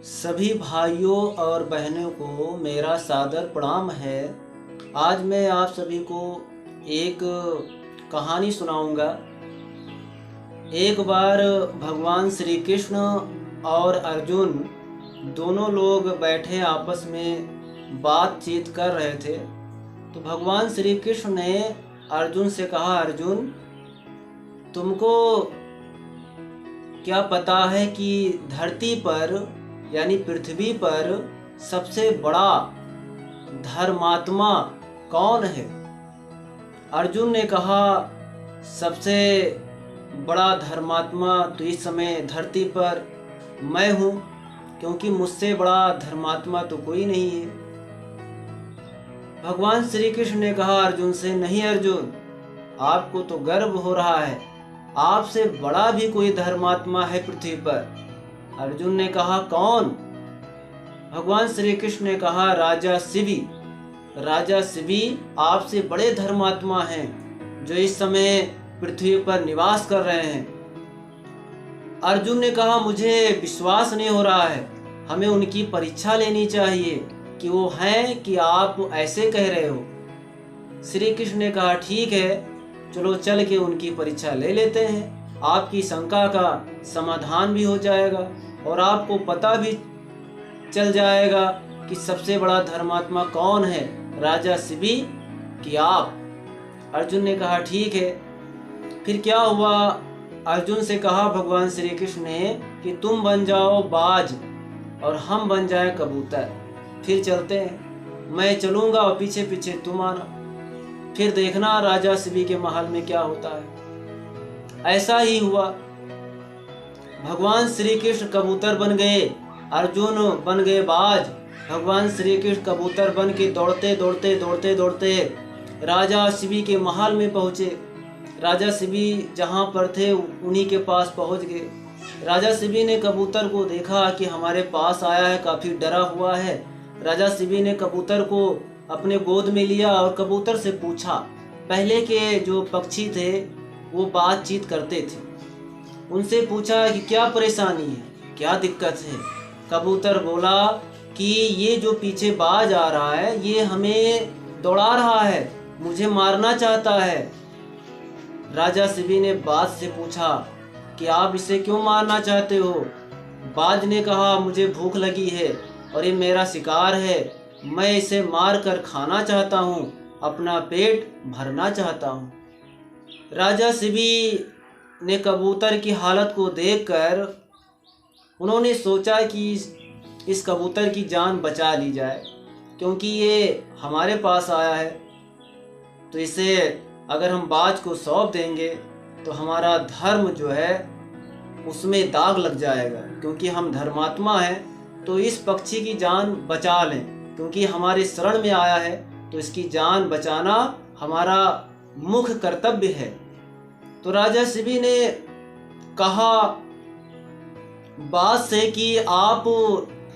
सभी भाइयों और बहनों को मेरा सादर प्रणाम है। आज मैं आप सभी को एक कहानी सुनाऊंगा। एक बार भगवान श्री कृष्ण और अर्जुन दोनों लोग बैठे आपस में बातचीत कर रहे थे। तो भगवान श्री कृष्ण ने अर्जुन से कहा, अर्जुन, तुमको क्या पता है कि धरती पर यानी पृथ्वी पर सबसे बड़ा धर्मात्मा कौन है? अर्जुन ने कहा, सबसे बड़ा धर्मात्मा तो इस समय धरती पर मैं हूँ, क्योंकि मुझसे बड़ा धर्मात्मा तो कोई नहीं है। भगवान श्री कृष्ण ने कहा अर्जुन से, नहीं अर्जुन, आपको तो गर्व हो रहा है, आपसे बड़ा भी कोई धर्मात्मा है पृथ्वी पर। अर्जुन ने कहा, कौन? भगवान श्री कृष्ण ने कहा, राजा शिवी। राजा शिवी आपसे बड़े धर्मात्मा हैं, जो इस समय पृथ्वी पर निवास कर रहे हैं। अर्जुन ने कहा, मुझे विश्वास नहीं हो रहा है, हमें उनकी परीक्षा लेनी चाहिए कि वो हैं कि आप ऐसे कह रहे हो। श्री कृष्ण ने कहा, ठीक है, चलो चल के उनकी परीक्षा ले लेते हैं। आपकी शंका का समाधान भी हो जाएगा और आपको पता भी चल जाएगा कि सबसे बड़ा धर्मात्मा कौन है, राजा शिवी कि आप। अर्जुन ने कहा, ठीक है। फिर क्या हुआ? अर्जुन से कहा भगवान श्री कृष्ण ने कि तुम बन जाओ बाज और हम बन जाए कबूतर, फिर चलते हैं। मैं चलूंगा और पीछे पीछे तुम आना, फिर देखना राजा शिवी के महल में क्या होता है। ऐसा ही हुआ। भगवान श्री कृष्ण कबूतर बन गए, अर्जुन बन गए बाज। भगवान श्री कृष्ण कबूतर बन के दौड़ते दौड़ते दौड़ते दौड़ते राजा शिवी के महल में पहुँचे। राजा शिवी जहाँ पर थे उन्हीं के पास पहुँच गए। राजा शिवी ने कबूतर को देखा कि हमारे पास आया है, काफ़ी डरा हुआ है। राजा शिवी ने कबूतर को अपने गोद में लिया और कबूतर से पूछा। पहले के जो पक्षी थे वो बातचीत करते थे, उनसे पूछा कि क्या परेशानी है, क्या दिक्कत है। कबूतर बोला कि ये जो पीछे बाज आ रहा है ये हमें दौड़ा रहा है, मुझे मारना चाहता है। राजा शिवी ने बाज से पूछा कि आप इसे क्यों मारना चाहते हो? बाज ने कहा, मुझे भूख लगी है और ये मेरा शिकार है, मैं इसे मार कर खाना चाहता हूँ, अपना पेट भरना चाहता हूँ। राजा शिवी ने कबूतर की हालत को देखकर उन्होंने सोचा कि इस कबूतर की जान बचा ली जाए, क्योंकि ये हमारे पास आया है, तो इसे अगर हम बाज को सौंप देंगे तो हमारा धर्म जो है उसमें दाग लग जाएगा, क्योंकि हम धर्मात्मा हैं। तो इस पक्षी की जान बचा लें, क्योंकि हमारे शरण में आया है, तो इसकी जान बचाना हमारा मुख्य कर्तव्य है। तो राजा शिवी ने कहा बाज से कि आप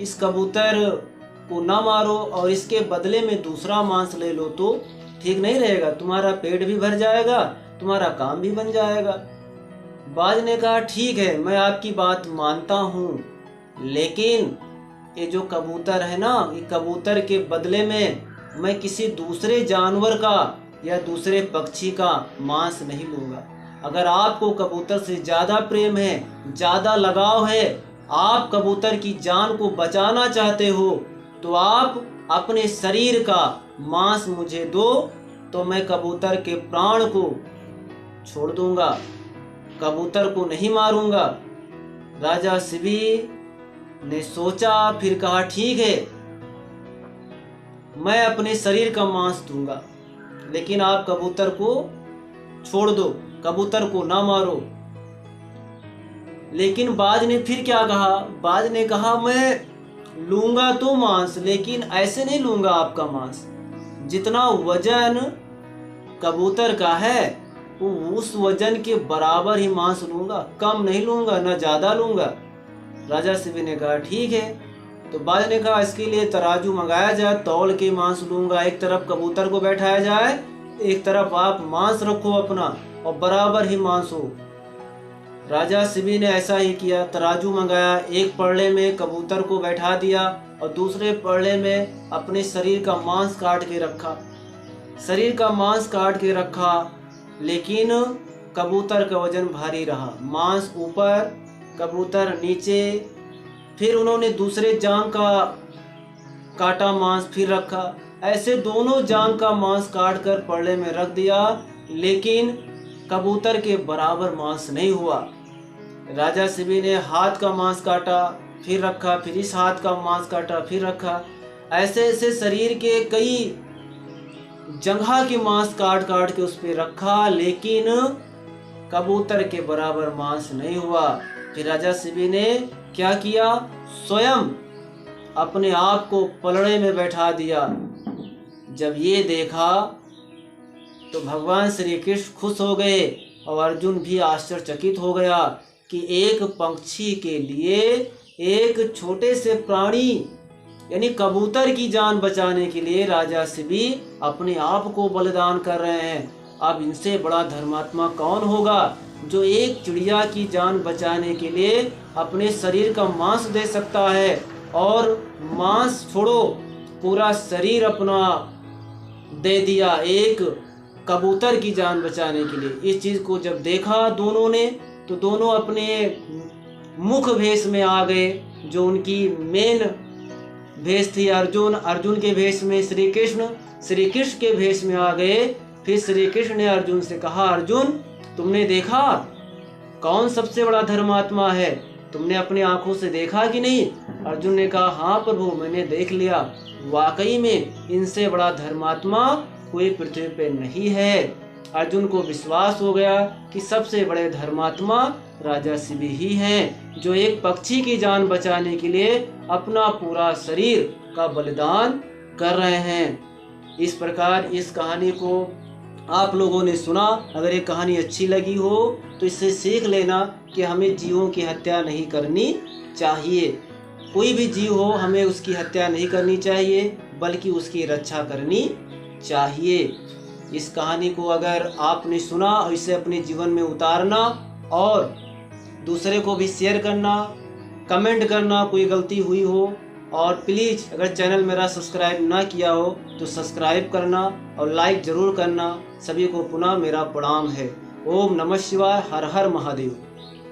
इस कबूतर को ना मारो और इसके बदले में दूसरा मांस ले लो तो ठीक नहीं रहेगा, तुम्हारा पेट भी भर जाएगा, तुम्हारा काम भी बन जाएगा। बाज ने कहा, ठीक है, मैं आपकी बात मानता हूँ, लेकिन ये जो कबूतर है ना, ये कबूतर के बदले में मैं किसी दूसरे जानवर का या दूसरे पक्षी का मांस नहीं लूँगा। अगर आपको कबूतर से ज़्यादा प्रेम है, ज़्यादा लगाव है, आप कबूतर की जान को बचाना चाहते हो, तो आप अपने शरीर का मांस मुझे दो, तो मैं कबूतर के प्राण को छोड़ दूंगा, कबूतर को नहीं मारूंगा। राजा शिवी ने सोचा, फिर कहा, ठीक है, मैं अपने शरीर का मांस दूंगा, लेकिन आप कबूतर को छोड़ दो, कबूतर को ना मारो। लेकिन बाज ने फिर क्या कहा? बाज ने कहा, मैं लूंगा तो मांस, लेकिन ऐसे नहीं लूंगा आपका मांस, जितना वजन कबूतर का है वो उस वजन के बराबर ही मांस लूंगा, कम नहीं लूंगा, ना ज्यादा लूंगा। राजा शिवी ने कहा, ठीक है। तो बाज ने कहा, इसके लिए तराजू मंगाया जाए, तौल के मांस लूंगा, एक तरफ कबूतर को बैठाया जाए, एक तरफ आप मांस रखो अपना और बराबर ही मांस हो। राजा शिबी ने ऐसा ही किया। तराजू मंगाया, एक पड़ले में कबूतर को बैठा दिया और दूसरे पड़ले में अपने शरीर का मांस काट के रखा। शरीर का मांस काट के रखा, लेकिन कबूतर का वजन भारी रहा। मांस ऊपर, कबूतर नीचे। फिर उन्होंने दूसरे जांग का काटा मांस फिर रखा। ऐसे दोनों जांग का मांस काट कर पड़ले में रख दिया, लेकिन कबूतर के बराबर मांस नहीं हुआ। राजा शिबी ने हाथ का मांस काटा फिर रखा, फिर इस हाथ का मांस काटा फिर रखा। ऐसे ऐसे शरीर के कई जगह के मांस काट काट के उस पर रखा, लेकिन कबूतर के बराबर मांस नहीं हुआ। फिर राजा शिबी ने क्या किया, स्वयं अपने आप को पलड़े में बैठा दिया। जब ये देखा तो भगवान श्री कृष्ण खुश हो गए और अर्जुन भी आश्चर्यचकित हो गया कि एक पक्षी के लिए, एक छोटे से प्राणी यानी कबूतर की जान बचाने के लिए राजा शिबी अपने आप को बलिदान कर रहे हैं। अब इनसे बड़ा धर्मात्मा कौन होगा जो एक चिड़िया की जान बचाने के लिए अपने शरीर का मांस दे सकता है, और मांस छोड़ो पूरा शरीर अपना दे दिया एक कबूतर की जान बचाने के लिए। इस चीज को जब देखा दोनों ने, तो दोनों अपने मुख भेष में आ गए, जो उनकी मेन भेष थी। अर्जुन के भेष में श्री कृष्ण के भेष में आ गए। फिर श्री कृष्ण ने अर्जुन से कहा, अर्जुन तुमने देखा कौन सबसे बड़ा धर्मात्मा है? तुमने अपनी आंखों से देखा कि नहीं? अर्जुन ने कहा, हाँ प्रभु मैंने देख लिया, वाकई में इनसे बड़ा धर्मात्मा कोई पृथ्वी पे नहीं है। अर्जुन को विश्वास हो गया कि सबसे बड़े धर्मात्मा राजा शिबी ही हैं, जो एक पक्षी की जान बचाने के लिए अपना पूरा शरीर का बलिदान कर रहे हैं। इस प्रकार इस कहानी को आप लोगों ने सुना। अगर ये कहानी अच्छी लगी हो तो इससे सीख लेना कि हमें जीवों की हत्या नहीं करनी चाहिए। कोई भी जीव हो हमें उसकी हत्या नहीं करनी चाहिए, बल्कि उसकी रक्षा करनी चाहिए। इस कहानी को अगर आपने सुना और इसे अपने जीवन में उतारना और दूसरे को भी शेयर करना, कमेंट करना कोई गलती हुई हो, और प्लीज़ अगर चैनल मेरा सब्सक्राइब ना किया हो तो सब्सक्राइब करना और लाइक ज़रूर करना। सभी को पुनः मेरा प्रणाम है। ओम नमः शिवाय। हर हर महादेव।